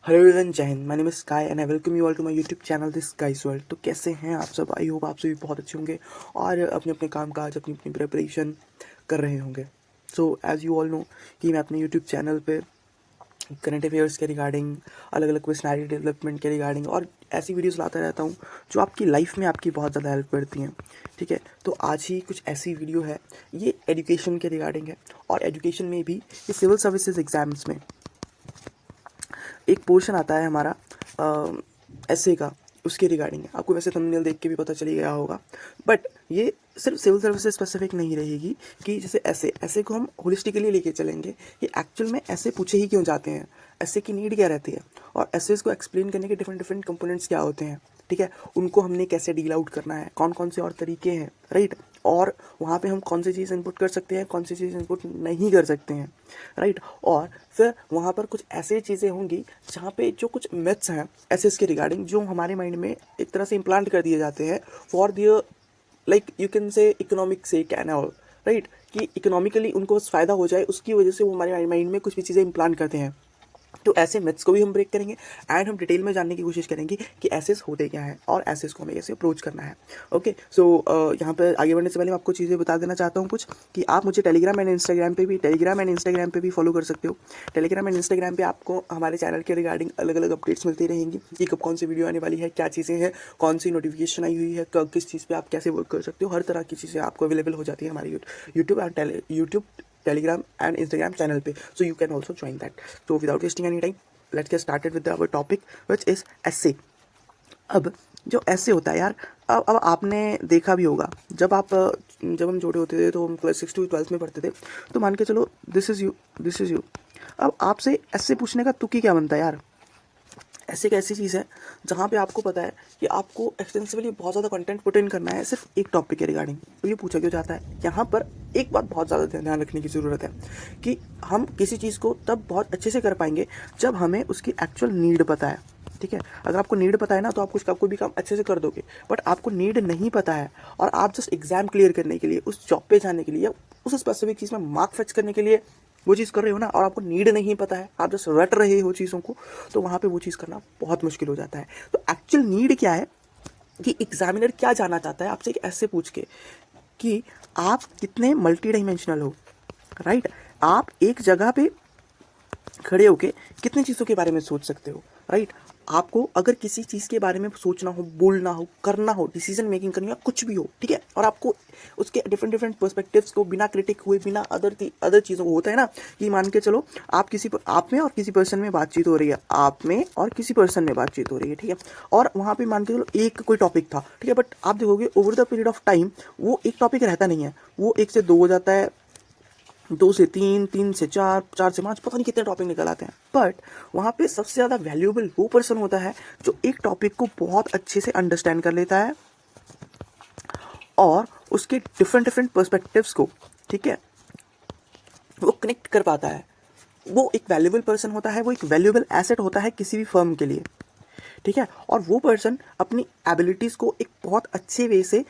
Hello everyone, Jai Hind. My name is Sky and I welcome you all to my YouTube channel this Sky's world. तो कैसे हैं आप सब? I hope आप सभी बहुत अच्छे होंगे और अपने अपने काम काज अपनी अपनी प्रिपरेशन कर रहे होंगे। So as you all know कि मैं अपने यूट्यूब चैनल पे करंट अफेयर्स के रिगार्डिंग, अलग अलग पर्सनैलिटी डेवलपमेंट के रिगार्डिंग और ऐसी वीडियोस लाता रहता हूँ जो आपकी लाइफ में आपकी बहुत ज़्यादा हेल्प करती हैं। ठीक है, तो आज ही कुछ ऐसी वीडियो है, ये एजुकेशन के रिगार्डिंग है और एजुकेशन में भी ये सिविल सर्विसेज एग्ज़ाम्स में एक पोर्शन आता है हमारा ऐसे का, उसके रिगार्डिंग है। आपको वैसे थंबनेल देख के भी पता चली गया होगा, बट ये सिर्फ सिविल सर्विसेज स्पेसिफिक नहीं रहेगी कि जैसे ऐसे को हम होलिस्टिकली लेके चलेंगे कि एक्चुअल में ऐसे पूछे ही क्यों जाते हैं, ऐसे की नीड क्या रहती है और ऐसे को एक्सप्लेन करने के डिफरेंट डिफरेंट कंपोनेंट्स क्या होते हैं। ठीक है, उनको हमने कैसे डील आउट करना है, कौन कौन से और तरीके हैं, राइट। और वहाँ पे हम कौन सी चीज़ इनपुट कर सकते हैं, कौन सी चीज़ इनपुट नहीं कर सकते हैं, राइट। और फिर वहाँ पर कुछ ऐसी चीज़ें होंगी जहाँ पे जो कुछ मिथ्स हैं एसेस के रिगार्डिंग, जो हमारे माइंड में एक तरह से इम्प्लांट कर दिए जाते हैं for their like you can say economic say can all, right, कि इकोनॉमिकली उनको बस फ़ायदा हो जाए, उसकी वजह से वो हमारे माइंड में कुछ भी चीज़ें इम्प्लांट करते हैं। तो ऐसे मिथ्स को भी हम ब्रेक करेंगे एंड हम डिटेल में जानने की कोशिश करेंगे कि एसेस होते क्या हैं और एसेस को हमें कैसे अप्रोच करना है। ओके, सो यहाँ पर आगे बढ़ने से पहले मैं आपको चीज़ें बता देना चाहता हूँ कुछ, कि आप मुझे टेलीग्राम एंड इंस्टाग्राम पे भी फॉलो कर सकते हो। टेलीग्राम एंड इंस्टाग्राम पे आपको हमारे चैनल के रिगार्डिंग अलग अलग अपडेट्स मिलती रहेंगी कि कब कौन सी वीडियो आने वाली है, क्या चीज़ें हैं, कौन सी नोटिफिकेशन आई हुई है, कब किस चीज़ पर आप कैसे वर्क कर सकते हो। हर तरह की चीज़ें आपको अवेलेबल हो जाती है हमारे YouTube Telegram and Instagram channel पे, so you can also join that. So without wasting any time, let's get started with our topic which is essay. अब जो ऐसे होता है यार, अब आपने देखा भी होगा, जब हम छोटे होते थे तो हम क्लास 6 to 12 में पढ़ते थे, तो मान के चलो दिस इज़ यू। अब आपसे ऐसे पूछने का तुक ही क्या बनता है यार। ऐसे एक ऐसी चीज़ है जहाँ पे आपको पता है कि आपको एक्सटेंसिवली बहुत ज़्यादा कंटेंट पुट इन करना है सिर्फ एक टॉपिक के रिगार्डिंग, तो ये पूछा क्यों जाता है। यहाँ पर एक बात बहुत ज़्यादा ध्यान रखने की ज़रूरत है कि हम किसी चीज़ को तब बहुत अच्छे से कर पाएंगे जब हमें उसकी एक्चुअल नीड पता है। ठीक है, अगर आपको नीड पता है ना तो आप कोई भी काम अच्छे से कर दोगे, बट आपको नीड नहीं पता है और आप जस्ट एग्जाम क्लियर करने के लिए, उस जॉब पे जाने के लिए, उस स्पेसिफिक चीज़ में मार्क फेच करने के लिए वो चीज़ कर रहे हो ना, और आपको नीड नहीं पता है, आप जस्ट रट रहे हो चीज़ों को, तो वहाँ पे वो चीज़ करना बहुत मुश्किल हो जाता है। तो एक्चुअल नीड क्या है, कि एग्जामिनर क्या जानना चाहता है आपसे, एक ऐसे पूछ के कि आप कितने मल्टी डायमेंशनल हो, राइट। आप एक जगह पे खड़े होके कितनी चीज़ों के बारे में सोच सकते हो, राइट। आपको अगर किसी चीज़ के बारे में सोचना हो, बोलना हो, करना हो, डिसीजन मेकिंग करनी हो, कुछ भी हो, ठीक है, और आपको उसके डिफरेंट डिफरेंट पर्सपेक्टिव्स को बिना क्रिटिक हुए, बिना अदर चीज़ों को, होता है ना कि मान के चलो आप में और किसी पर्सन में बातचीत हो रही है, आप में और किसी पर्सन में बातचीत हो रही है, ठीक है, और वहाँ पे मान के चलो एक कोई टॉपिक था, ठीक है, बट आप देखोगे over the period of time वो एक टॉपिक रहता नहीं है, वो 1 से 2 हो जाता है, 2 से 3, 3 से 4, 4 से 5, पता नहीं कितने टॉपिक निकल आते हैं। बट वहाँ पे सबसे ज़्यादा वैल्यूएबल वो पर्सन होता है जो एक टॉपिक को बहुत अच्छे से अंडरस्टैंड कर लेता है और उसके डिफरेंट डिफरेंट पर्सपेक्टिव्स को, ठीक है, वो कनेक्ट कर पाता है। वो एक वैल्यूएबल पर्सन होता है, वो एक वैल्यूएबल एसेट होता है किसी भी फर्म के लिए, ठीक है। और वो पर्सन अपनी एबिलिटीज़ को एक बहुत अच्छे वे से,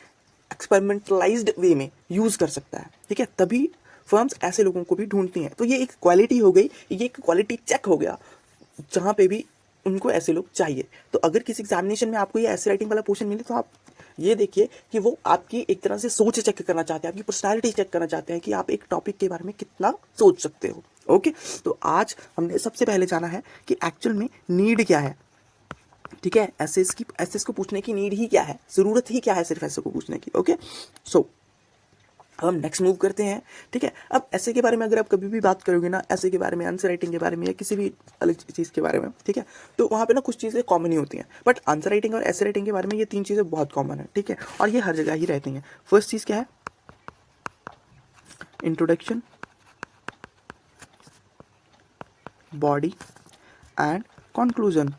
एक्सपेरिमेंटलाइज्ड वे में यूज़ कर सकता है, ठीक है। तभी फर्म्स ऐसे लोगों को भी ढूंढती हैं। तो ये एक क्वालिटी हो गई, ये एक क्वालिटी चेक हो गया, जहाँ पे भी उनको ऐसे लोग चाहिए। तो अगर किसी एग्जामिनेशन में आपको ये ऐसे राइटिंग वाला क्वेश्चन मिले, तो आप ये देखिए कि वो आपकी एक तरह से सोच चेक करना चाहते हैं, आपकी पर्सनालिटी चेक करना चाहते हैं कि आप एक टॉपिक के बारे में कितना सोच सकते हो। ओके, तो आज हमने सबसे पहले जाना है कि एक्चुअल में नीड क्या है, ठीक है। एसेस को पूछने की नीड ही क्या है, ज़रूरत ही क्या है सिर्फ ऐसे को पूछने की। ओके, सो अब हम नेक्स्ट मूव करते हैं, ठीक है। अब ऐसे के बारे में अगर आप कभी भी बात करोगे ना, ऐसे के बारे में, आंसर राइटिंग के बारे में, या किसी भी अलग चीज़ के बारे में, ठीक है, तो वहाँ पे ना कुछ चीज़ें कॉमन ही होती हैं, बट आंसर राइटिंग और ऐसे राइटिंग के बारे में ये 3 चीज़ें बहुत कॉमन है, ठीक है, और ये हर जगह ही रहती हैं। फर्स्ट चीज़ क्या है, इंट्रोडक्शन, बॉडी एंड कंक्लूजन,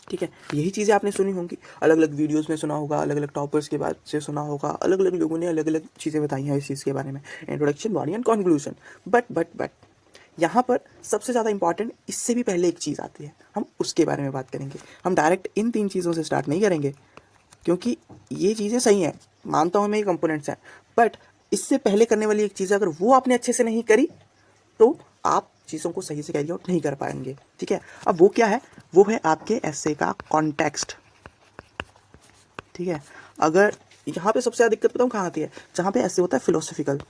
ठीक है। यही चीज़ें आपने सुनी होंगी, अलग अलग वीडियोस में सुना होगा, अलग अलग टॉपर्स के बाद से सुना होगा, अलग अलग लोगों ने अलग अलग चीज़ें बताई हैं इस चीज़ के बारे में, introduction, body and conclusion. But यहाँ पर सबसे ज़्यादा इंपॉर्टेंट, इससे भी पहले एक चीज़ आती है, हम उसके बारे में बात करेंगे। हम डायरेक्ट इन 3 चीज़ों से स्टार्ट नहीं करेंगे, क्योंकि ये चीज़ें सही हैं, मानता हूँ मैं, ये कंपोनेंट्स हैं, बट इससे पहले करने वाली एक चीज़, अगर वो आपने अच्छे से नहीं करी तो आप चीज़ों को सही से कैरी आउट नहीं कर पाएंगे। ठीक है, अब वो क्या है, वो है आपके एसे का कॉन्टेक्स्ट। ठीक है, अगर यहाँ पे सबसे ज़्यादा दिक्कत बताऊँ कहाँ आती है, जहाँ पे ऐसे होता है फिलोसफिकल।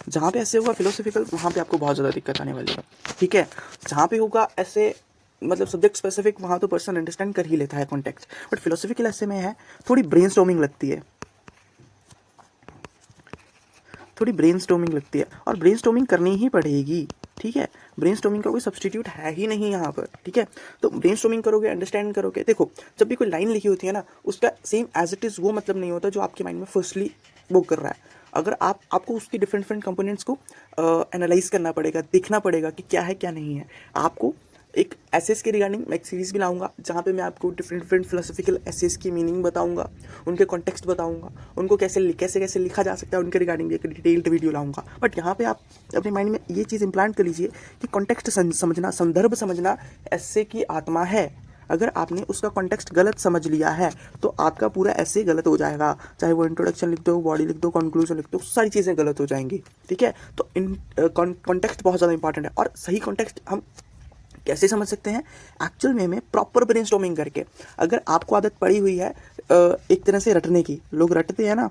जहाँ पे ऐसे होगा फिलोसफिकल, वहाँ पे आपको बहुत ज़्यादा दिक्कत आने वाली है। ठीक है, जहाँ पे होगा ऐसे मतलब सब्जेक्ट स्पेसिफिक, वहाँ तो पर्सन अंडरस्टैंड कर ही लेता है कॉन्टेक्स्ट, बट फिलोसफिकल ऐसे में है थोड़ी ब्रेनस्टॉर्मिंग लगती है, थोड़ी ब्रेनस्टॉर्मिंग लगती है, और ब्रेनस्टॉर्मिंग करनी ही पड़ेगी। ठीक है, ब्रेनस्टॉर्मिंग का कोई सब्स्टिट्यूट है ही नहीं यहाँ पर। ठीक है, तो ब्रेनस्टॉर्मिंग करोगे, अंडरस्टैंड करोगे। देखो, जब भी कोई लाइन लिखी होती है ना, उसका सेम एज इट इज़ वो मतलब नहीं होता जो आपके माइंड में फर्स्टली वो कर रहा है। अगर आपको उसकी डिफरेंट डिफरेंट कंपोनेंट्स को एनालाइज करना पड़ेगा, देखना पड़ेगा कि क्या है क्या नहीं है। आपको एक एसेस के रिगार्डिंग मैं एक सीरीज़ भी लाऊंगा, जहाँ पे मैं आपको डिफरेंट डिफरेंट फिलोसफिकल एसेस की मीनिंग बताऊंगा, उनके कॉन्टेक्स्ट बताऊंगा, उनको कैसे कैसे कैसे लिखा जा सकता है, उनके रिगार्डिंग एक डिटेल्ड वीडियो लाऊंगा। बट यहाँ पे आप अपने माइंड में ये चीज़ इम्प्लांट कर लीजिए कि कॉन्टेक्स्ट समझना, संदर्भ समझना एसे की आत्मा है। अगर आपने उसका कॉन्टेक्स्ट गलत समझ लिया है तो आपका पूरा ऐसे गलत हो जाएगा, चाहे वो इंट्रोडक्शन लिख दो, बॉडी लिख दो, कंक्लूजन लिख दो, सारी चीज़ें गलत हो जाएंगी। ठीक है, तो इन कॉन्टेक्स्ट बहुत ज़्यादा इंपॉर्टेंट है। और सही कॉन्टेक्स्ट हम कैसे समझ सकते हैं, एक्चुअल में प्रॉपर ब्रेनस्टॉर्मिंग करके। अगर आपको आदत पड़ी हुई है एक तरह से रटने की, लोग रटते हैं ना,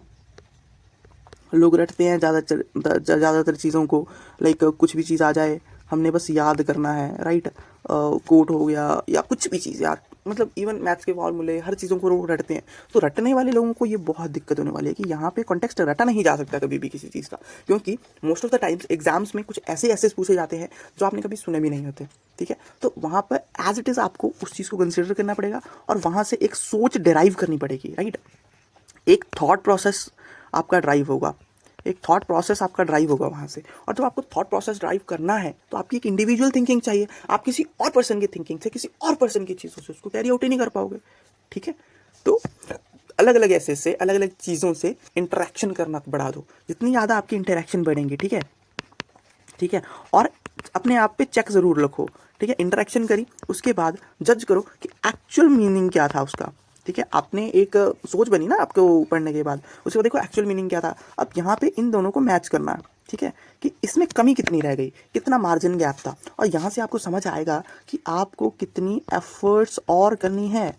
लोग रटते हैं ज़्यादातर चीज़ों को, लाइक कुछ भी चीज़ आ जाए हमने बस याद करना है, राइट। कोट हो गया या कुछ भी चीज़ यार, मतलब इवन मैथ्स के फॉर्मूले, हर चीज़ों को लोग रटते हैं। तो रटने वाले लोगों को ये बहुत दिक्कत होने वाली है कि यहाँ पे कॉन्टेक्स्ट रटा नहीं जा सकता कभी भी किसी चीज़ का, क्योंकि most of the times exams में कुछ ऐसे ऐसे पूछे जाते हैं जो आपने कभी सुने भी नहीं होते। ठीक है, तो वहाँ पर एज इट इज़ आपको उस चीज़ को कंसिडर करना पड़ेगा और वहाँ से एक सोच डिराइव करनी पड़ेगी, राइट। एक थॉट प्रोसेस आपका ड्राइव होगा, एक थॉट प्रोसेस आपका ड्राइव होगा वहाँ से। और जब आपको थॉट प्रोसेस ड्राइव करना है तो आपकी एक इंडिविजुअल थिंकिंग चाहिए। आप किसी और पर्सन की थिंकिंग से, किसी और पर्सन की चीज़ों से उसको कैरी आउट ही नहीं कर पाओगे। ठीक है, तो अलग अलग ऐसे से, अलग अलग चीज़ों से इंटरेक्शन करना बढ़ा दो, जितनी ज़्यादा आपकी इंटरेक्शन बढ़ेंगी। ठीक है, ठीक है, और अपने आप पे चेक ज़रूर रखो। ठीक है, इंटरेक्शन करी, उसके बाद जज करो कि एक्चुअल मीनिंग क्या था उसका। ठीक है, आपने एक सोच बनी ना आपको पढ़ने के बाद, उसके बाद देखो एक्चुअल मीनिंग क्या था। अब यहाँ पे इन दोनों को मैच करना है। ठीक है, कि इसमें कमी कितनी रह गई, कितना मार्जिन गैप था, और यहाँ से आपको समझ आएगा कि आपको कितनी एफर्ट्स और करनी है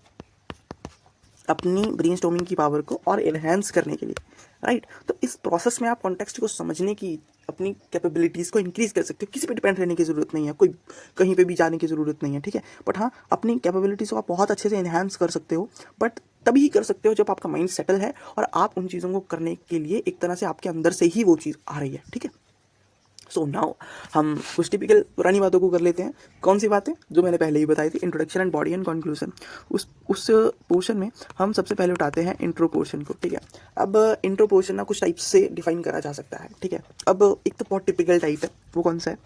अपनी ब्रेनस्टॉर्मिंग की पावर को और एनहेंस करने के लिए, राइट। तो इस प्रोसेस में आप कॉन्टेक्स्ट को समझने की अपनी कैपेबिलिटीज़ को इंक्रीज़ कर सकते हो। किसी पे डिपेंड रहने की ज़रूरत नहीं है, कोई कहीं पे भी जाने की ज़रूरत नहीं है। ठीक है, बट हाँ, अपनी कैपेबिलिटीज़ को आप बहुत अच्छे से इन्हांस कर सकते हो, बट तभी कर सकते हो जब आपका माइंड सेटल है और आप उन चीज़ों को करने के लिए एक तरह से आपके अंदर से ही वो चीज़ आ रही है। ठीक है, सो नाउ हम कुछ टिपिकल पुरानी बातों को कर लेते हैं। कौन सी बातें, जो मैंने पहले ही बताई थी, introduction and body and conclusion. उस पोर्शन में हम सबसे पहले उठाते हैं इंट्रो पोर्शन को। ठीक है, अब इंट्रो पोर्शन ना कुछ टाइप से डिफाइन करा जा सकता है। ठीक है, अब एक तो बहुत टिपिकल टाइप है, वो कौन सा है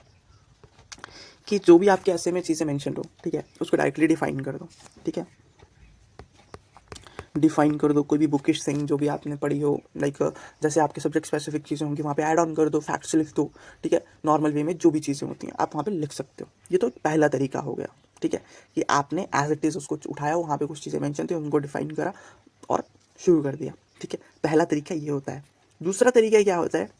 कि जो भी आपके ऐसे में चीज़ें मेंशन हो, ठीक है, उसको डायरेक्टली डिफाइन कर दो। ठीक है, डिफाइन कर दो कोई भी बुकिश थिंग जो भी आपने पढ़ी हो, लाइक जैसे आपके सब्जेक्ट स्पेसिफिक चीज़ें होंगी वहाँ पे ऐड ऑन कर दो, फैक्ट्स लिख दो। ठीक है, नॉर्मल वे में जो भी चीज़ें होती हैं आप वहाँ पे लिख सकते हो। ये तो पहला तरीका हो गया। ठीक है, कि आपने एज इट इज़ उसको उठाया, वहाँ पे कुछ चीज़ें मेंशन थी, उनको डिफाइन करा और शुरू कर दिया। ठीक है, पहला तरीका ये होता है। दूसरा तरीका क्या होता है,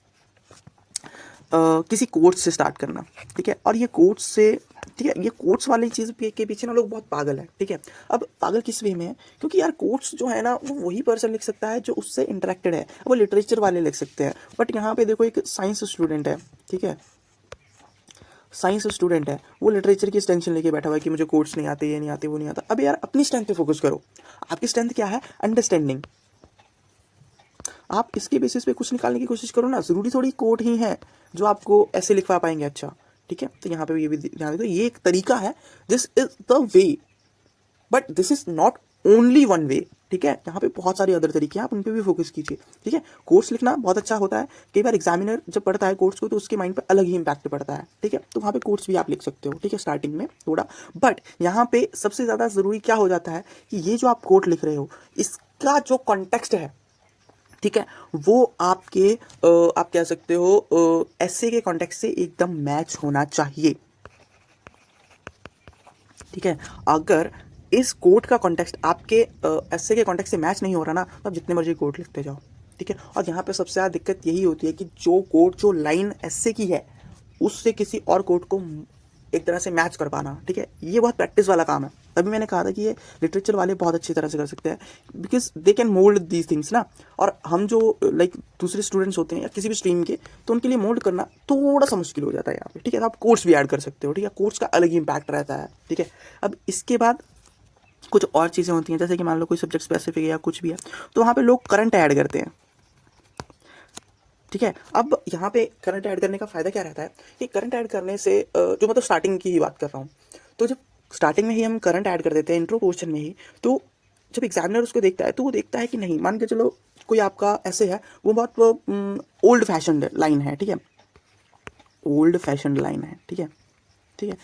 किसी कोर्स से स्टार्ट करना। ठीक है, और ये कोर्स से, ठीक है, ये कोर्स वाली चीज़ के पीछे ना लोग बहुत पागल है। ठीक है, अब पागल किस वे में है, क्योंकि यार कोर्स जो है ना वो वही पर्सन लिख सकता है जो उससे इंटरेक्टेड है, वो लिटरेचर वाले लिख सकते हैं। बट यहाँ पे देखो एक साइंस स्टूडेंट है, ठीक है, साइंस स्टूडेंट है, वो लिटरेचर की टेंशन लेके बैठा हुआ है कि मुझे कोर्स नहीं आते, ये नहीं आते, वो नहीं आता। अब यार अपनी स्ट्रेंथ पे फोकस करो। आपकी स्ट्रेंथ क्या है, अंडरस्टैंडिंग। आप इसके बेसिस पे कुछ निकालने की कोशिश करो ना, ज़रूरी थोड़ी कोड ही है जो आपको ऐसे लिखवा पाएंगे। अच्छा, ठीक है, तो यहाँ पे ये भी ध्यान दो, ये एक तरीका है, this is the way, but this is not only one way. ठीक है, यहाँ पे बहुत सारे अदर तरीके हैं, आप उन पे भी फोकस कीजिए। ठीक है, कोर्स लिखना बहुत अच्छा होता है, कई बार एग्जामिनर जब पढ़ता है कोर्स को तो उसके माइंड पे अलग ही इंपैक्ट पड़ता है। ठीक है, तो वहाँ पे कोर्स भी आप लिख सकते हो। ठीक है, स्टार्टिंग में थोड़ा, बट यहाँ पे सबसे ज़्यादा ज़रूरी क्या हो जाता है कि ये जो आप कोट लिख रहे हो इसका जो कॉन्टेक्स्ट है, ठीक है, वो आपके आप कह सकते हो ऐसे के कॉन्टेक्स्ट से एकदम मैच होना चाहिए। ठीक है, अगर इस कोट का कॉन्टेक्स्ट आपके ऐसे के कॉन्टेक्स्ट से मैच नहीं हो रहा ना, तो आप जितने मर्जी कोट लिखते जाओ, ठीक है। और यहाँ पे सबसे ज़्यादा दिक्कत यही होती है कि जो कोड जो लाइन ऐसे की है उससे किसी और कोड को एक तरह से मैच कर पाना, ठीक है, ये बहुत प्रैक्टिस वाला काम है। तभी मैंने कहा था कि ये लिटरेचर वाले बहुत अच्छी तरह से कर सकते हैं, because they can mould these things ना। और हम जो लाइक दूसरे स्टूडेंट्स होते हैं या किसी भी स्ट्रीम के, तो उनके लिए मोल्ड करना थोड़ा सा मुश्किल हो जाता है यहाँ पे, ठीक है। तो आप कोर्स भी ऐड कर सकते हो, ठीक है, कोर्स का अलग ही इम्पैक्ट रहता है, ठीक है। अब इसके बाद कुछ और चीज़ें होती हैं, जैसे कि मान लो कोई सब्जेक्ट स्पेसिफिक है या कुछ भी है, तो वहाँ पे लोग करंट ऐड करते हैं, ठीक है। अब यहाँ पे करंट ऐड करने का फ़ायदा क्या रहता है कि करंट ऐड करने से जो मतलब स्टार्टिंग की ही बात कर रहा हूँ, तो जब स्टार्टिंग में ही हम करंट ऐड कर देते हैं इंट्रो पोर्शन में ही, तो जब एग्जामिनर उसको देखता है तो वो देखता है कि नहीं, मान के चलो कोई आपका ऐसे है, वो बहुत ओल्ड फैशन लाइन है, ठीक है, ओल्ड फैशन लाइन है, ठीक है, ठीक है।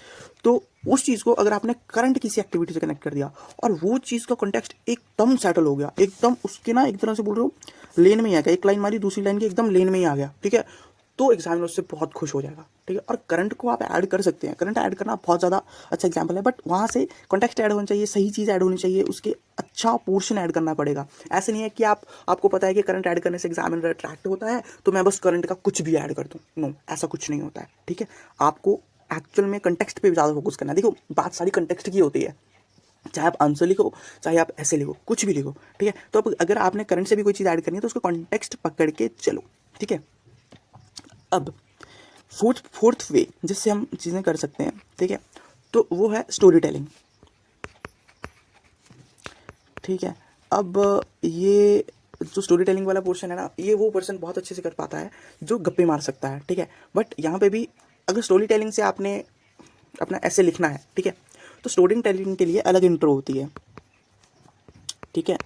तो उस चीज़ को अगर आपने करंट किसी एक्टिविटी से कनेक्ट कर दिया और वो चीज़ का कॉन्टेक्स्ट एकदम सेटल हो गया, एकदम उसके ना एक तरह से बोल रहे हो लेन में ही आ गया, एक लाइन मारी दूसरी लाइन के एकदम लेन में ही आ गया, ठीक है, तो एग्जामिनर उससे बहुत खुश हो जाएगा, ठीक है। और करंट को आप ऐड कर सकते हैं, करंट ऐड करना बहुत ज़्यादा अच्छा एग्जाम्पल है, बट वहाँ से कॉन्टेक्स्ट ऐड होना चाहिए, सही चीज़ ऐड होनी चाहिए, उसके अच्छा पोर्शन ऐड करना पड़ेगा। ऐसे नहीं है कि आपको पता है कि करंट ऐड करने से एग्जामिनर अट्रैक्ट होता है तो मैं बस करंट का कुछ भी ऐड कर दूँ, नो, ऐसा कुछ नहीं होता है, ठीक है। आपको एक्चुअल में कंटेक्स्ट पे ज़्यादा फोकस करना है। देखो, बात सारी कंटेक्स्ट की होती है, चाहे आप आंसर लिखो, चाहे आप ऐसे लिखो, कुछ भी लिखो, ठीक है। तो अब अगर आपने करंट से भी कोई चीज़ ऐड करनी है तो उसको कॉन्टेक्स्ट पकड़ के चलो, ठीक है। अब फोर्थ वे जिससे हम चीज़ें कर सकते हैं, ठीक है, तो वो है स्टोरी टेलिंग, ठीक है। अब ये जो स्टोरी टेलिंग वाला पोर्शन है ना, ये वो पर्सन बहुत अच्छे से कर पाता है जो गप्पे मार सकता है, ठीक है। बट यहाँ पे भी अगर स्टोरी टेलिंग से आपने अपना ऐसे लिखना है, ठीक है, तो स्टोरी टेलिंग के लिए अलग इंट्रो होती है, ठीक है।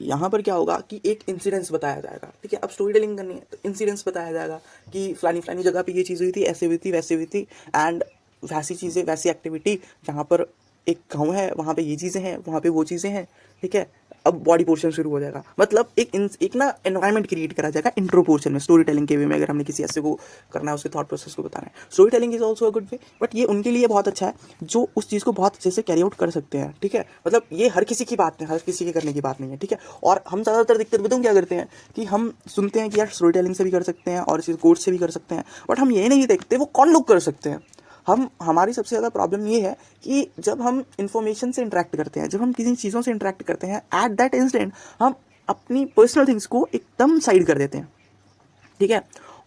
यहाँ पर क्या होगा कि एक इंसिडेंस बताया जाएगा, ठीक है। अब स्टोरी टेलिंग करनी है तो इंसिडेंस बताया जाएगा कि फलानी फलानी जगह पे ये चीज़ हुई थी, ऐसे हुई थी, वैसे हुई थी, एंड वैसी चीज़ें, वैसी एक्टिविटी, जहाँ पर एक गाँव है वहाँ पे ये चीज़ें हैं, वहाँ पे वो चीज़ें हैं, ठीक है। अब बॉडी पोर्शन शुरू हो जाएगा, मतलब एक ना एनवायरनमेंट क्रिएट करा जाएगा इंट्रो पोर्शन में, स्टोरी टेलिंग के वे में अगर हमने किसी ऐसे को करना है, उसके थॉट प्रोसेस को बताना है। Story telling is also a good way, but ये उनके लिए बहुत अच्छा है जो उस चीज़ को बहुत अच्छे से कैरी आउट कर सकते हैं, ठीक है। मतलब ये हर किसी की बात नहीं, हर किसी के करने की बात नहीं है, ठीक है। और हम ज़्यादातर दिक्कत बताऊँ क्या करते हैं कि हम सुनते हैं कि यार स्टोरी टेलिंग से भी कर सकते हैं और कोर्स से भी कर सकते हैं, बट हम ये नहीं देखते वो कौन लोग कर सकते हैं। हमारी सबसे ज़्यादा प्रॉब्लम ये है कि जब हम इन्फॉर्मेशन से इंटरेक्ट करते हैं, जब हम किसी चीज़ों से इंटरेक्ट करते हैं, एट दैट इंस्टेंट हम अपनी पर्सनल थिंग्स को एकदम साइड कर देते हैं, ठीक है।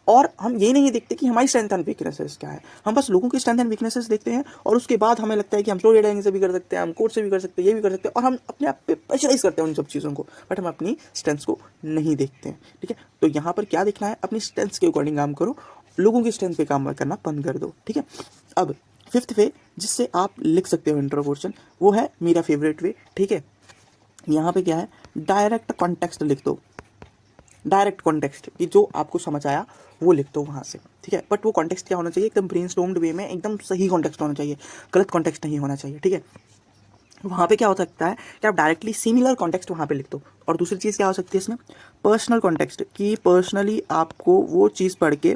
और हम ये नहीं देखते कि हमारी स्ट्रेंथ एंड वीकनेसेस क्या है, हम बस लोगों की स्ट्रेंथ एंड वीकनेसेस देखते हैं और उसके बाद हमें लगता है कि हम स्टोरी टेलिंग से भी कर सकते हैं, हम कोर्स से भी कर सकते हैं, ये भी कर सकते हैं, और हम अपने आप पे प्रेशराइज करते हैं उन सब चीज़ों को, बट हम अपनी स्ट्रेंथ्स को नहीं देखते हैं, ठीक है। तो यहाँ पर क्या देखना है, अपनी स्ट्रेंथ्स के अकॉर्डिंग काम करो, लोगों की स्ट्रेंथ पे काम करना बंद कर दो, ठीक है। अब फिफ्थ वे जिससे आप लिख सकते हो इंट्रो पोर्शन, वो है मेरा फेवरेट वे, ठीक है। यहाँ पे क्या है, डायरेक्ट कॉन्टेक्स्ट लिख दो, डायरेक्ट कॉन्टेक्स्ट कि जो आपको समझ आया वो लिख दो वहाँ से, ठीक है। बट वो कॉन्टेक्स्ट क्या होना चाहिए, एकदम ब्रेनस्टॉर्म्ड वे में, एकदम सही कॉन्टेक्स्ट होना चाहिए, गलत कॉन्टेक्स्ट नहीं होना चाहिए, ठीक है। वहाँ पे क्या हो सकता है कि आप डायरेक्टली सिमिलर कॉन्टेक्स्ट वहाँ पे लिख दो। और दूसरी चीज़ क्या हो सकती है इसमें, पर्सनल कॉन्टेक्स्ट, कि पर्सनली आपको वो चीज़ पढ़ के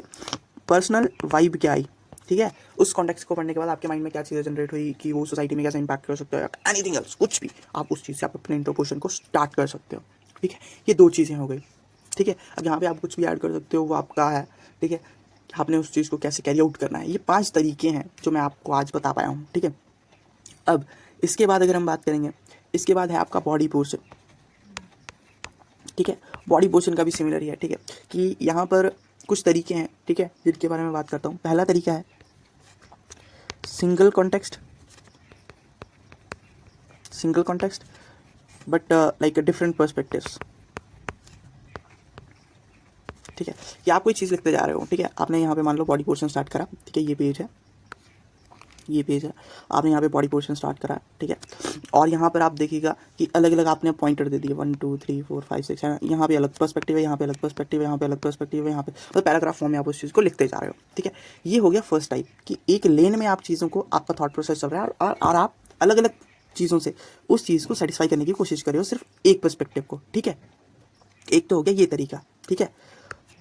पर्सनल वाइब क्या आई, ठीक है, उस कॉन्टेक्स्ट को पढ़ने के बाद आपके माइंड में क्या चीज़ें जनरेट हुई कि वो सोसाइटी में कैसे इंपैक्ट कर सकता है, एनीथिंग एल्स, कुछ भी, आप उस चीज़ से आप अपने इंट्रोपोर्शन को स्टार्ट कर सकते हो, ठीक है। ये दो चीज़ें हो गई, ठीक है। अब यहाँ पे आप कुछ भी ऐड कर सकते हो, वो आपका है, ठीक है, आपने उस चीज़ को कैसे कैरी आउट करना है। ये 5 तरीके हैं जो मैं आपको आज बता पाया हूँ, ठीक है। अब इसके बाद अगर हम बात करेंगे, इसके बाद है आपका बॉडी पोर्शन, ठीक है। बॉडी पोर्शन का भी सिमिलर ही है, ठीक है, कि यहाँ पर कुछ तरीके हैं, ठीक है, जिनके बारे में बात करता हूँ। पहला तरीका है single context, single context but like different perspectives, ठीक है। कि आप कोई चीज़ लिखते जा रहे हो, ठीक है, आपने यहाँ पे मान लो बॉडी पोर्शन स्टार्ट करा, ठीक है, ये पेज है, ये पेज है, आपने यहाँ पे बॉडी पोर्शन स्टार्ट करा, ठीक है। और यहाँ पर आप देखिएगा कि अलग अलग आपने पॉइंटर दे दिए, 1 2 3 4 5 6 है, यहाँ पे अलग पर्सपेक्टिव है, यहाँ पे अलग पर्सपेक्टिव है, यहाँ पे अलग पर्सपेक्टिव है, यहाँ पे मतलब पैराग्राफ फॉर्म में आप उस चीज़ को लिखते जा रहे हो, ठीक है। ये हो गया फर्स्ट टाइप कि एक लेन में आप चीज़ों को, आपका थॉट प्रोसेस चल रहा है और आप अलग अलग चीज़ों से उस चीज़ को सेटिस्फाई करने की कोशिश कर रहे हो सिर्फ एक पर्सपेक्टिव को, ठीक है। एक तो हो गया ये तरीका, ठीक है।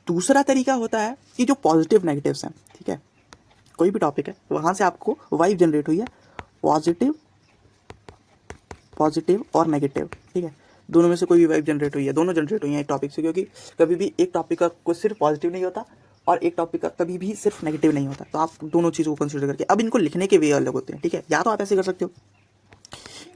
दूसरा तरीका होता है कि जो पॉजिटिव नेगेटिव्स हैं, ठीक है, कोई भी टॉपिक है वहाँ से आपको वाइब जनरेट हुई है, पॉजिटिव, पॉजिटिव और नेगेटिव, ठीक है। दोनों में से कोई भी वाइब जनरेट हुई है, दोनों जनरेट हुई है एक टॉपिक से, क्योंकि कभी भी एक टॉपिक का कोई सिर्फ पॉजिटिव नहीं होता और एक टॉपिक का कभी भी सिर्फ नेगेटिव नहीं होता। तो आप दोनों चीज़ों को कंसिडर करके अब इनको लिखने के वे अलग होते हैं, ठीक है। या तो आप ऐसे कर सकते हो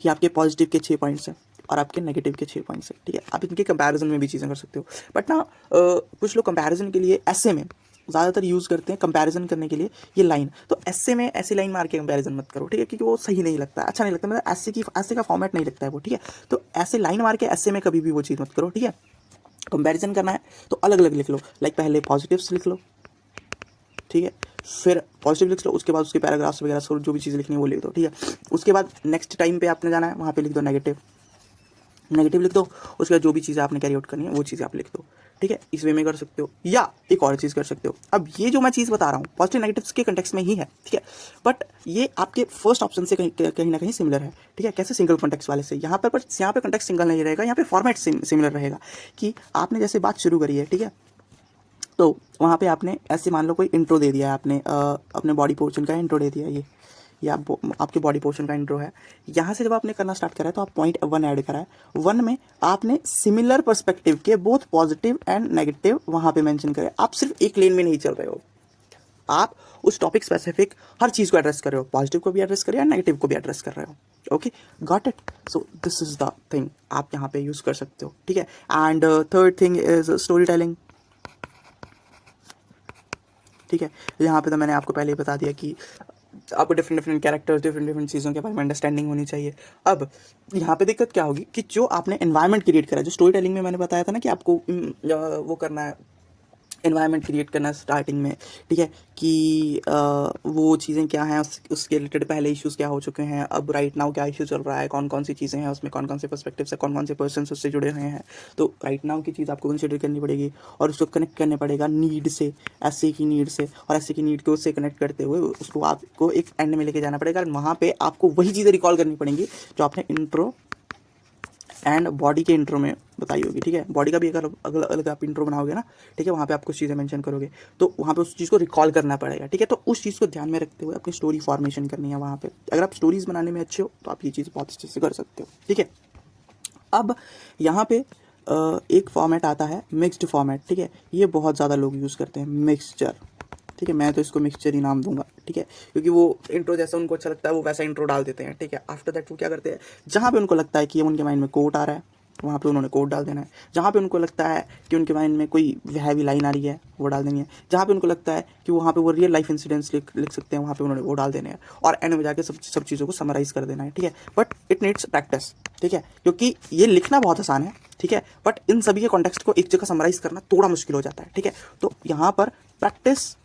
कि आपके पॉजिटिव के 6 पॉइंट्स हैं और आपके नेगेटिव के 6 पॉइंट्स हैं, ठीक है। आप इनके कंपैरिजन में भी चीज़ें कर सकते हो। बट ना कुछ लोग कंपैरिजन के लिए ऐसे में ज़्यादातर यूज़ करते हैं कंपैरिजन करने के लिए ये लाइन। तो ऐसे में ऐसी लाइन मार के कंपैरिजन मत करो, ठीक है, क्योंकि वो सही नहीं लगता, अच्छा नहीं लगता, मतलब ऐसे का फॉर्मेट नहीं लगता है वो, ठीक है। तो ऐसे लाइन मार के ऐसे में कभी भी वो चीज़ मत करो, ठीक है। कंपैरिजन करना है तो अलग अलग लिख लो, लाइक पहले पॉजिटिव्स लिख लो, ठीक है, फिर पॉजिटिव लिख लो, उसके बाद उसके पैराग्राफ्स वगैरह जो भी चीज़ लिखनी है वो लिख दो, ठीक है। उसके बाद नेक्स्ट टाइम पे आपने जाना है वहाँ पे लिख दो नेगेटिव लिख दो। उसके बाद जो भी चीज़ें आपने कैरी आउट करनी है वो चीज़ें आप लिख दो, ठीक है। इस वे में कर सकते हो, या एक और चीज़ कर सकते हो। अब ये जो मैं चीज़ बता रहा हूँ पॉजिटिव नेगेटिव्स के कंटेक्स्ट में ही है, ठीक है, बट ये आपके फर्स्ट ऑप्शन से कहीं ना कहीं सिमिलर है, ठीक है। कैसे? सिंगल कॉन्टेक्स्ट वाले से। यहाँ पर कंटेक्स्ट सिंगल नहीं रहेगा, यहाँ पे फॉर्मेट सिमिलर रहेगा कि आपने जैसे बात शुरू करी है, ठीक है, तो वहाँ पे आपने ऐसे मान लो कोई इंट्रो दे दिया है, आपने अपने बॉडी पोर्शन का इंट्रो दे दिया है, ये आपके बॉडी पोर्शन का इंट्रो है। यहाँ से जब आपने करना स्टार्ट करा है तो आप पॉइंट 1 ऐड करा है। 1 में आपने सिमिलर पर्सपेक्टिव के बोथ पॉजिटिव एंड नेगेटिव वहाँ पे मेंशन करे। आप सिर्फ एक लेन में नहीं चल रहे हो, आप उस टॉपिक स्पेसिफिक हर चीज़ को एड्रेस कर रहे हो, पॉजिटिव को भी एड्रेस कर रहे हो, नेगेटिव को भी एड्रेस कर रहे हो। Okay, got it. So this is the thing आप यहाँ पे यूज़ कर सकते हो, ठीक है। And third thing is story telling, ठीक है। यहाँ पे तो मैंने आपको पहले ही बता दिया कि आपको डिफरेंट कैरेक्टर्स, डिफरेंट चीज़ों के बारे में अंडरस्टैंडिंग होनी चाहिए। अब यहाँ पे दिक्कत क्या होगी कि जो आपने एनवायरनमेंट क्रिएट करा है, जो स्टोरी टेलिंग में मैंने बताया था ना कि आपको वो करना है, एनवायरनमेंट क्रिएट करना स्टार्टिंग में, ठीक है, कि वो चीज़ें क्या हैं, उसके रिलेटेड पहले इश्यूज़ क्या हो चुके हैं, अब राइट नाउ क्या इशू चल रहा है, कौन कौन सी चीज़ें हैं उसमें, कौन कौन से पर्सपेक्टिव से कौन कौन से पर्सन उससे जुड़े हुए हैं। तो राइट नाउ की चीज़ आपको कंसिडर करनी पड़ेगी और उसको कनेक्ट करने पड़ेगा नीड से, ऐसे की नीड से, और ऐसे की नीड को उससे कनेक्ट करते हुए उसको आपको एक एंड में लेके जाना पड़ेगा। और वहाँ पर आपको वही चीज़ें रिकॉल करनी पड़ेंगी जो आपने इंट्रो एंड बॉडी के इंट्रो में बताई होगी, ठीक है। बॉडी का भी अगर अलग अलग आप इंट्रो बनाओगे ना, ठीक है, वहाँ पे आप कुछ चीज़ें मेंशन करोगे तो वहाँ पे उस चीज़ को रिकॉल करना पड़ेगा, ठीक है। तो उस चीज़ को ध्यान में रखते हुए अपनी स्टोरी फॉर्मेशन करनी है वहाँ पे। अगर आप स्टोरीज बनाने में अच्छे हो तो आप ये चीज़ बहुत अच्छे से कर सकते हो, ठीक है। अब यहाँ पे एक फॉर्मेट आता है मिक्स्ड फॉर्मेट, ठीक है। ये बहुत ज़्यादा लोग यूज़ करते हैं, मिक्सचर, ठीक है। मैं तो इसको मिक्सचर ही नाम दूंगा, ठीक है, क्योंकि वो इंट्रो जैसा उनको अच्छा लगता है वो वैसा इंट्रो डाल देते हैं, ठीक है। आफ्टर दैट वो क्या करते हैं, जहाँ पे उनको लगता है कि उनके माइंड में कोट आ रहा है वहाँ पे उन्होंने कोट डाल देना है, जहाँ पे उनको लगता है कि उनके माइंड में कोई हैवी लाइन आ रही है वो डाल देनी है, जहाँ पे उनको लगता है कि वहाँ पे वो रियल लाइफ इंसिडेंट्स लिख सकते हैं वहाँ पे उन्होंने वो डाल देने हैं, और एंड में जाके सब चीज़ों को समराइज़ कर देना है, ठीक है। बट इट नीड्स प्रैक्टिस, ठीक है, क्योंकि ये लिखना बहुत आसान है, ठीक है, बट इन सभी के कॉन्टेक्स्ट को एक जगह समराइज़ करना थोड़ा मुश्किल हो जाता है, ठीक है। तो यहाँ पर प्रैक्टिस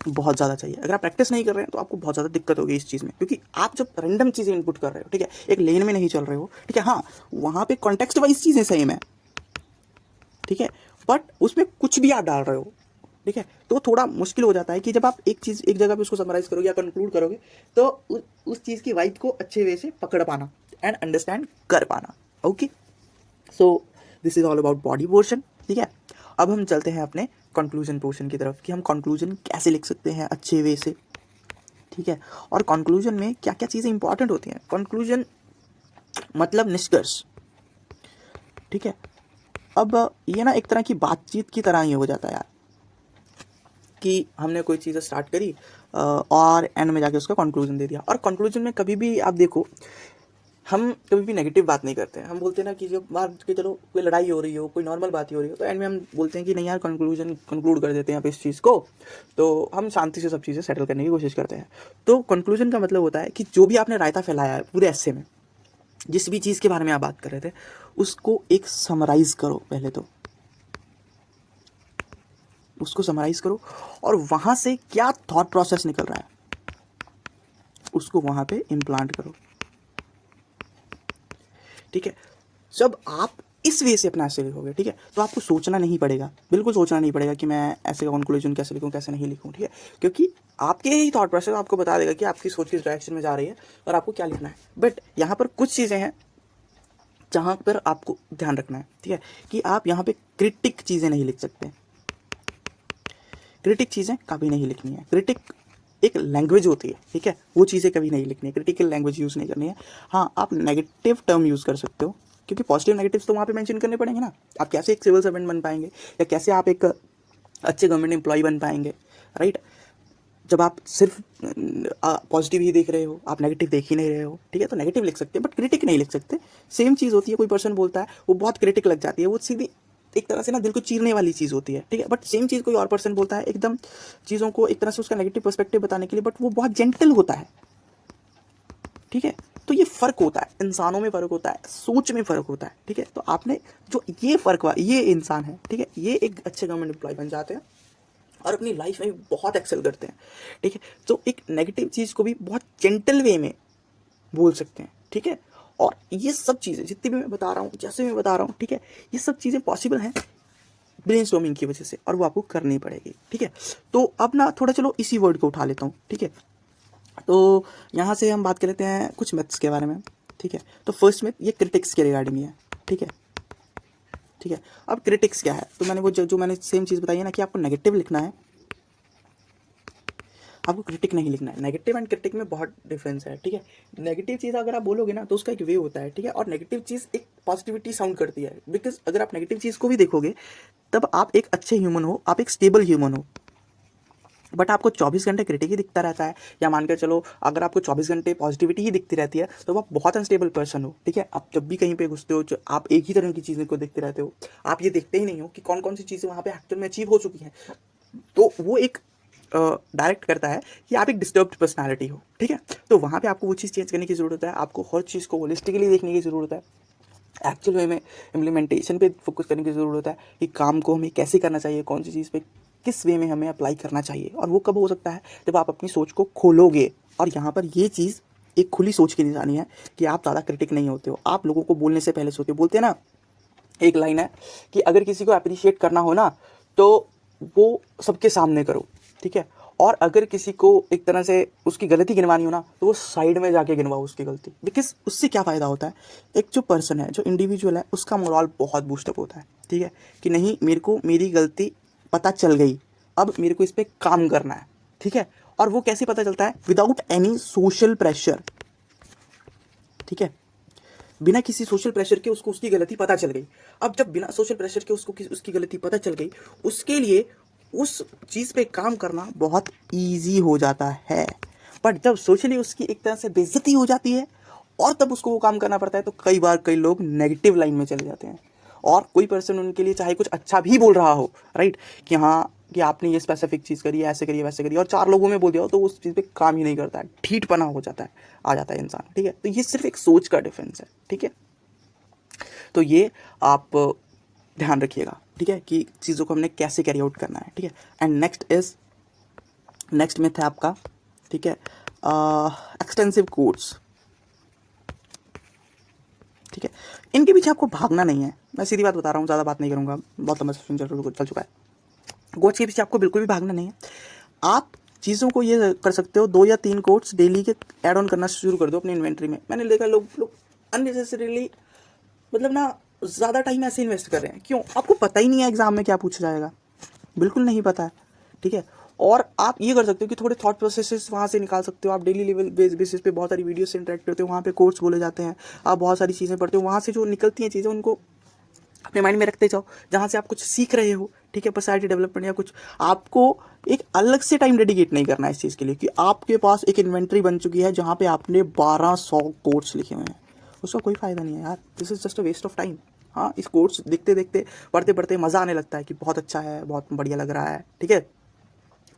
बहुत ज़्यादा चाहिए। अगर आप प्रैक्टिस नहीं कर रहे हैं तो आपको बहुत ज़्यादा दिक्कत होगी इस चीज़ में, क्योंकि आप जब रैंडम चीज़ें इनपुट कर रहे हो, ठीक है, एक लेन में नहीं चल रहे हो, ठीक है, हाँ वहाँ पे कॉन्टेक्स्ट वाइज चीज़ें सेम है, ठीक है, बट उसमें कुछ भी आप डाल रहे हो, ठीक है, तो थोड़ा मुश्किल हो जाता है कि जब आप एक चीज़ एक जगह पे उसको समराइज़ करोगे या कंक्लूड करोगे तो उस चीज़ की वाइब को अच्छे वे से पकड़ पाना एंड अंडरस्टैंड कर पाना। Okay, so this is all about body portion, ठीक है। अब हम चलते हैं अपने कंक्लूजन पोर्शन की तरफ कि हम कंक्लूजन कैसे लिख सकते हैं अच्छे वे से, ठीक है, और कंक्लूजन में क्या क्या चीज़ें इंपॉर्टेंट होती हैं। कंक्लूजन मतलब निष्कर्ष, ठीक है। अब ये ना एक तरह की बातचीत की तरह ही हो जाता है यार, कि हमने कोई चीज़ स्टार्ट करी और एंड में जाके उसका कंक्लूजन दे दिया। और कंक्लूजन में कभी भी आप देखो, हम कभी भी नेगेटिव बात नहीं करते हैं। हम बोलते हैं ना कि जब मान के चलो कोई लड़ाई हो रही हो, कोई नॉर्मल बात ही हो रही हो, तो एंड में हम बोलते हैं कि नहीं यार कंक्लूड कर देते हैं आप इस चीज़ को, तो हम शांति से सब चीज़ें सेटल करने की कोशिश करते हैं। तो कंक्लूजन का मतलब होता है कि जो भी आपने रायता फैलाया है पूरे ऐसे में, जिस भी चीज़ के बारे में आप बात कर रहे थे, उसको एक समराइज़ करो। पहले तो उसको समराइज़ करो और वहाँ से क्या थॉट प्रोसेस निकल रहा है उसको वहाँ पे इम्प्लांट करो, ठीक है। जब आप इस वे से अपना ऐसे लिखोगे, ठीक है, तो आपको सोचना नहीं पड़ेगा, बिल्कुल सोचना नहीं पड़ेगा कि मैं ऐसे का कंक्लूजन कैसे लिखूं कैसे नहीं लिखूं, ठीक है, क्योंकि आपके ही थॉट प्रोसेस आपको बता देगा कि आपकी सोच किस डायरेक्शन में जा रही है और आपको क्या लिखना है। बट यहाँ पर कुछ चीज़ें हैं जहाँ पर आपको ध्यान रखना है, ठीक है, कि आप यहाँ पे क्रिटिक चीज़ें नहीं लिख सकते। क्रिटिक चीज़ें कभी नहीं लिखनी है। क्रिटिक एक लैंग्वेज होती है, ठीक है, वो चीज़ें कभी नहीं लिखनी है, क्रिटिकल लैंग्वेज यूज़ नहीं करनी है। हाँ, आप नेगेटिव टर्म यूज़ कर सकते हो, क्योंकि पॉजिटिव नेगेटिव्स तो वहाँ पे मेंशन करने पड़ेंगे ना। आप कैसे एक सिविल सर्वेंट बन पाएंगे या कैसे आप एक अच्छे गवर्नमेंट एम्प्लॉय बन पाएंगे, राइट, जब आप सिर्फ पॉजिटिव ही देख रहे हो, आप नेगेटिव देख ही नहीं रहे हो, ठीक है। तो नेगेटिव लिख सकते हैं बट क्रिटिक नहीं लिख सकते। सेम चीज़ होती है, कोई पर्सन बोलता है वो बहुत क्रिटिक लग जाती है, वो सीधी एक तरह से ना दिल को चीरने वाली चीज़ होती है, ठीक है। बट सेम चीज़ कोई और पर्सन बोलता है एकदम चीज़ों को एक तरह से उसका नेगेटिव पर्सपेक्टिव बताने के लिए, बट वो बहुत जेंटल होता है, ठीक है। तो ये फ़र्क होता है, इंसानों में फ़र्क होता है, सोच में फ़र्क होता है, ठीक है। तो आपने जो ये फ़र्क हुआ, ये इंसान है, ठीक है, ये एक अच्छे गवर्नमेंट एम्प्लॉय बन जाते हैं और अपनी लाइफ में बहुत एक्सेल करते हैं, ठीक है। तो एक नेगेटिव चीज़ को भी बहुत जेंटल वे में बोल सकते हैं, ठीक है। और ये सब चीज़ें जितनी भी मैं बता रहा हूँ, जैसे मैं बता रहा हूँ, ठीक है, ये सब चीज़ें पॉसिबल हैं ब्रेनस्टॉर्मिंग की वजह से, और वो आपको करनी पड़ेगी, ठीक है। तो अब ना थोड़ा चलो इसी वर्ड को उठा लेता हूँ, ठीक है। तो यहाँ से हम बात कर लेते हैं कुछ मिथ्स के बारे में, ठीक है। तो फर्स्ट मिथ ये क्रिटिक्स के रिगार्डिंग है, ठीक है, ठीक है। अब क्रिटिक्स क्या है, तो मैंने वो जो मैंने सेम चीज़ बताई है ना कि आपको नेगेटिव लिखना है, आपको क्रिटिक नहीं लिखना है। नेगेटिव एंड क्रिटिक में बहुत डिफरेंस है, ठीक है। नेगेटिव चीज़ अगर आप बोलोगे ना तो उसका एक वे होता है, ठीक है, और नेगेटिव चीज़ एक पॉजिटिविटी साउंड करती है, बिकॉज अगर आप नेगेटिव चीज़ को भी देखोगे तब आप एक अच्छे ह्यूमन हो, आप एक स्टेबल ह्यूमन हो। बट आपको 24 घंटे क्रिटिक ही दिखता रहता है, या मानकर चलो अगर आपको 24 घंटे पॉजिटिविटी ही दिखती रहती है तो आप बहुत अनस्टेबल पर्सन हो, ठीक है। आप जब भी कहीं पे घुसते हो आप एक ही तरह की चीज़ों को देखते रहते हो, आप ये देखते ही नहीं हो कि कौन कौन सी चीज़ें वहाँ पे एक्चुअल में अचीव हो चुकी हैं। तो वो एक डायरेक्ट करता है कि आप एक डिस्टर्ब्ड पर्सनालिटी हो, ठीक है। तो वहाँ पे आपको वो चीज़ चेंज करने की ज़रूरत है, आपको हर चीज़ को होलिस्टिकली देखने की ज़रूरत है, एक्चुअल वे में इम्प्लीमेंटेशन पे फोकस करने की ज़रूरत है कि काम को हमें कैसे करना चाहिए, कौन सी चीज़ पे किस वे में हमें अप्लाई करना चाहिए। और वो कब हो सकता है, जब आप अपनी सोच को खोलोगे। और यहाँ पर ये चीज़ एक खुली सोच की निशानी है कि आप ज़्यादा क्रिटिक नहीं होते हो, आप लोगों को बोलने से पहले सोचते हो। बोलते हैं ना, एक लाइन है कि अगर किसी को अप्रिशिएट करना हो ना तो वो सबके सामने करो, ठीक है, और अगर किसी को एक तरह से उसकी गलती गिनवानी हो ना तो वो साइड में जाके गिनवाओ उसकी गलती। बिकॉज उससे क्या फ़ायदा होता है, एक जो पर्सन है, जो इंडिविजुअल है, उसका मोरल बहुत बूस्टअप होता है, ठीक है, कि नहीं मेरे को मेरी गलती पता चल गई, अब मेरे को इस पर काम करना है, ठीक है। और वो कैसे पता चलता है, विदाउट एनी सोशल प्रेशर, ठीक है, बिना किसी सोशल प्रेशर के उसको उसकी गलती पता चल गई। अब जब बिना सोशल प्रेशर के उसको उसकी गलती पता चल गई, उसके लिए उस चीज़ पे काम करना बहुत इजी हो जाता है। बट जब सोशली उसकी एक तरह से बेइज्जती हो जाती है और तब उसको वो काम करना पड़ता है, तो कई बार कई लोग नेगेटिव लाइन में चले जाते हैं। और कोई पर्सन उनके लिए चाहे कुछ अच्छा भी बोल रहा हो, राइट, कि हाँ कि आपने ये स्पेसिफिक चीज़ करी है, ऐसे करिए वैसे करिए, और 4 लोगों में बोल दिया हो तो उस चीज़ पे काम ही नहीं करता है, ठीठपना हो जाता है, आ जाता है इंसान, ठीक है। तो ये सिर्फ एक सोच का डिफरेंस है, ठीक है। तो ये आप ध्यान रखिएगा, ठीक है, कि चीज़ों को हमने कैसे कैरी आउट करना है, ठीक है। एंड नेक्स्ट मिथ है आपका, ठीक है, एक्सटेंसिव कोर्स, ठीक है। इनके पीछे आपको भागना नहीं है, मैं सीधी बात बता रहा हूँ, ज़्यादा बात नहीं करूँगा, बहुत लंबा सेशन चल चुका है। कोर्स के पीछे आपको बिल्कुल भी भागना नहीं है। आप चीज़ों को ये कर सकते हो, 2 या 3 कोर्स डेली के ऐड ऑन करना शुरू कर दो अपनी इन्वेंट्री में। मैंने देखा लोग अननेसेसरीली मतलब ना ज़्यादा टाइम ऐसे इन्वेस्ट कर रहे हैं। क्यों? आपको पता ही नहीं है एग्ज़ाम में क्या पूछा जाएगा, बिल्कुल नहीं पता है, ठीक है। और आप ये कर सकते हो कि थोड़े थॉट प्रोसेसेस वहाँ से निकाल सकते हो। आप डेली लेवल बेसिस पे बहुत सारी वीडियो से इंटरेक्ट करते हो, वहाँ पे कोर्स बोले जाते हैं, आप बहुत सारी चीज़ें पढ़ते हो, वहाँ से जो निकलती हैं चीज़ें उनको अपने माइंड में रखते जाओ, जहाँ से आप कुछ सीख रहे हो, ठीक है, पर्सनैलिटी डेवलपमेंट या कुछ। आपको एक अलग से टाइम डेडिकेट नहीं करना है इस चीज़ के लिए कि आपके पास एक इन्वेंट्री बन चुकी है जहाँ पे आपने 1200 कोर्स लिखे हुए हैं। उसका कोई फ़ायदा नहीं है यार, this is just a waste of time. हाँ, इस कोर्स देखते देखते पढ़ते पढ़ते मज़ा आने लगता है कि बहुत अच्छा है, बहुत बढ़िया लग रहा है, ठीक है।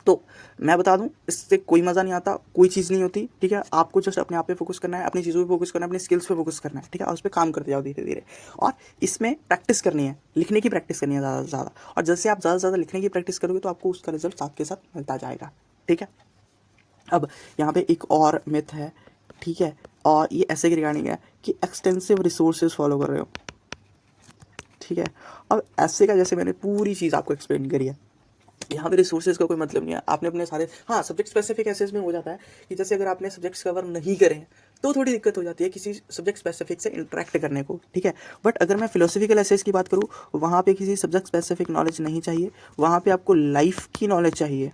तो मैं बता दूं, इससे कोई मज़ा नहीं आता, कोई चीज़ नहीं होती, ठीक है। आपको जस्ट अपने आप पे फोकस करना है, अपनी चीज़ों पे फोकस करना है, अपनी स्किल्स पे फोकस करना है, ठीक है, और उस पर काम करते जाओ धीरे धीरे। और इसमें प्रैक्टिस करनी है, लिखने की प्रैक्टिस करनी है ज़्यादा से ज़्यादा। और जैसे आप ज़्यादा से ज़्यादा लिखने की प्रैक्टिस करोगे तो आपको उसका रिजल्ट साथ के साथ मिलता जाएगा, ठीक है। अब यहाँ पे एक और मिथ है, ठीक है, और ये ऐसे की रिगार्डिंग है कि एक्सटेंसिव रिसोर्सेज फॉलो कर रहे हो, ठीक है। अब ऐसे का जैसे मैंने पूरी चीज़ आपको एक्सप्लेन करी है, यहाँ पे रिसोर्सेज का कोई मतलब नहीं है। आपने अपने सारे, हाँ, सब्जेक्ट स्पेसिफिक ऐसे में हो जाता है कि जैसे अगर आपने सब्जेक्ट्स कवर नहीं करे हैं तो थोड़ी दिक्कत हो जाती है किसी सब्जेक्ट स्पेसिफिक से इंटरेक्ट करने को, ठीक है। बट अगर मैं फिलोसफिकल एसेस की बात करूँ, वहाँ पे किसी सब्जेक्ट स्पेसिफिक नॉलेज नहीं चाहिए, वहाँ पे आपको लाइफ की नॉलेज चाहिए,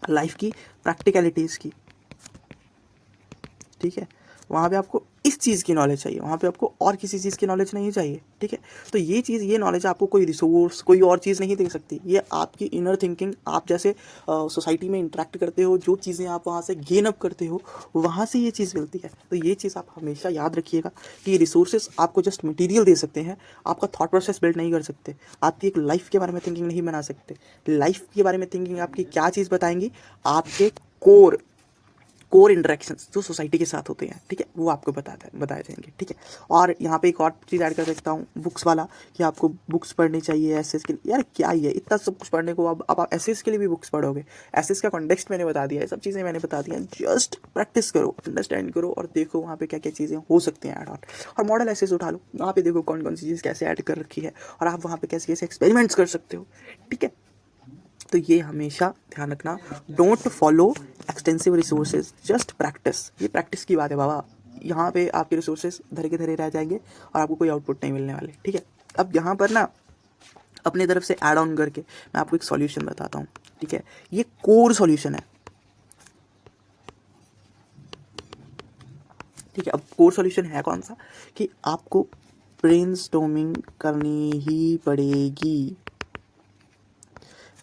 लाइफ की प्रैक्टिकलिटीज़ की, ठीक है। वहाँ पे आपको इस चीज़ की नॉलेज चाहिए, वहाँ पे आपको और किसी चीज़ की नॉलेज नहीं चाहिए, ठीक है। तो ये चीज़, ये नॉलेज आपको कोई रिसोर्स, कोई और चीज़ नहीं दे सकती। ये आपकी इनर थिंकिंग, आप जैसे सोसाइटी में इंटरेक्ट करते हो, जो चीज़ें आप वहाँ से गेन अप करते हो, वहाँ से ये चीज़ मिलती है। तो ये चीज़ आप हमेशा याद रखिएगा कि रिसोर्सेज आपको जस्ट मटीरियल दे सकते हैं, आपका थॉट प्रोसेस बिल्ड नहीं कर सकते, आपकी एक लाइफ के बारे में थिंकिंग नहीं बना सकते। लाइफ के बारे में थिंकिंग आपकी क्या चीज़ बताएंगी, आपके कोर इंटरेक्शंस जो सोसाइटी के साथ होते हैं, ठीक है, वो आपको बताए जाएंगे, ठीक है। और यहाँ पे एक और चीज़ ऐड कर सकता हूँ, बुक्स वाला, कि आपको बुक्स पढ़नी चाहिए एसएस के लिए। यार क्या ही है इतना सब कुछ पढ़ने को, अब आप एसएस के लिए भी बुक्स पढ़ोगे। एसएस का कॉन्टेक्स्ट मैंने बता दिया है, सब चीज़ें मैंने बता दी हैं, जस्ट प्रैक्टिस करो, अंडरस्टैंड करो और देखो वहाँ पे क्या क्या चीज़ें हो सकती हैं ऐड ऑन। और मॉडल एसएस उठा लो, वहाँ पे देखो कौन कौन सी चीज़ कैसे ऐड कर रखी है और आप वहाँ पे कैसे कैसे एक्सपेरिमेंट्स कर सकते हो, ठीक है। तो ये हमेशा ध्यान रखना, don't follow extensive resources, just practice. ये प्रैक्टिस की बात है बाबा, यहाँ पे आपके रिसोर्सेज धरे के धरे रह जाएंगे और आपको कोई आउटपुट नहीं मिलने वाले, ठीक है। अब यहाँ पर ना अपनी तरफ से ऐड ऑन करके मैं आपको एक सॉल्यूशन बताता हूँ, ठीक है। ये कोर सॉल्यूशन है, ठीक है। अब कोर सॉल्यूशन है कौन सा, कि आपको ब्रेनस्टॉर्मिंग करनी ही पड़ेगी।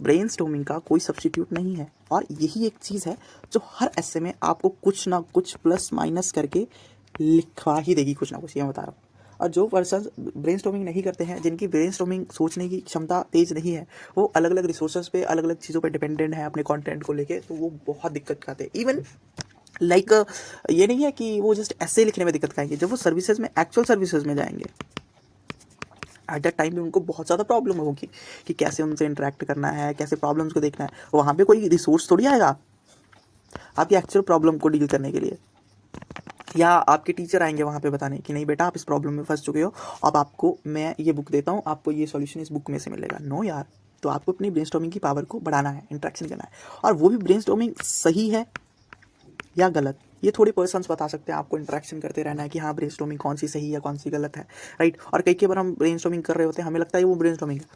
ब्रेनस्टॉर्मिंग का कोई सब्स्टिट्यूट नहीं है, और यही एक चीज़ है जो हर ऐसे में आपको कुछ ना कुछ प्लस माइनस करके लिखवा ही देगी, कुछ ना कुछ, ये मैं बता रहा हूँ। और जो पर्सन ब्रेनस्टॉर्मिंग नहीं करते हैं, जिनकी ब्रेनस्टॉर्मिंग सोचने की क्षमता तेज़ नहीं है, वो अलग अलग रिसोर्सेज पे, अलग अलग चीज़ों पे डिपेंडेंट है अपने कंटेंट को लेके, तो वो बहुत दिक्कत खाते हैं। इवन लाइक ये नहीं है कि वो जस्ट ऐसे लिखने में दिक्कत खाएंगे, जब वो सर्विसेज में, एक्चुअल सर्विसेज में जाएंगे, एट दैट टाइम भी उनको बहुत ज़्यादा प्रॉब्लम होगी कि कैसे उनसे इंटरेक्ट करना है, कैसे प्रॉब्लम्स को देखना है। वहाँ पे कोई रिसोर्स थोड़ी आएगा आपकी एक्चुअल प्रॉब्लम को डील करने के लिए, या आपके टीचर आएंगे वहाँ पे बताने कि नहीं बेटा आप इस प्रॉब्लम में फंस चुके हो, अब आपको मैं ये बुक देता हूँ, आपको ये सॉल्यूशन इस बुक में से मिलेगा। नो यार, तो आपको अपनी ब्रेनस्टॉर्मिंग की पावर को बढ़ाना है, इंटरेक्शन करना है, और वो भी ब्रेनस्टॉर्मिंग सही है या गलत, ये थोड़े पर्सन्स बता सकते हैं। आपको इंटरेक्शन करते रहना है कि हाँ ब्रेनस्टॉर्मिंग कौन सी सही है, कौन सी गलत है, राइट। और कई बार हम ब्रेनस्टॉर्मिंग कर रहे होते हैं, हमें लगता है वो ब्रेनस्टॉर्मिंग है,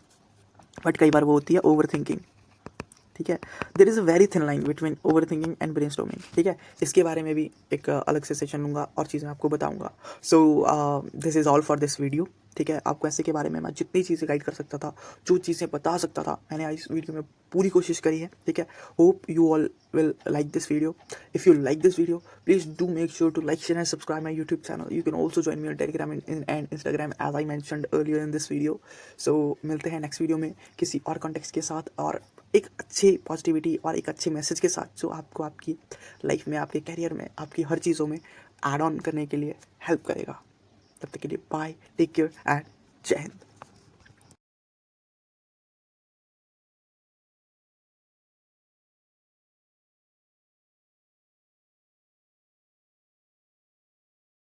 बट कई बार वो होती है ओवर थिंकिंग, ठीक है। There is a very thin line between over thinking and brainstorming, ठीक है। इसके बारे में भी एक अलग से सेशन लूँगा और चीज़ें आपको बताऊँगा। So this is all for this video, ठीक है। आपको ऐसे के बारे में मैं जितनी चीज़ें गाइड कर सकता था, जो चीज़ें बता सकता था, मैंने इस वीडियो में पूरी कोशिश करी है, ठीक है। Hope you all will like this video. If you like this video, please do make sure to like, share and subscribe my YouTube channel. You can also join me on Telegram and Instagram as I mentioned earlier in this video. So मिलते हैं next video में किसी और context के साथ और एक अच्छी पॉजिटिविटी और एक अच्छे मैसेज के साथ, जो आपको आपकी लाइफ में, आपके करियर में, आपकी हर चीज़ों में ऐड ऑन करने के लिए हेल्प करेगा। तब तक के लिए बाय, टेक केयर एंड जय हिंद।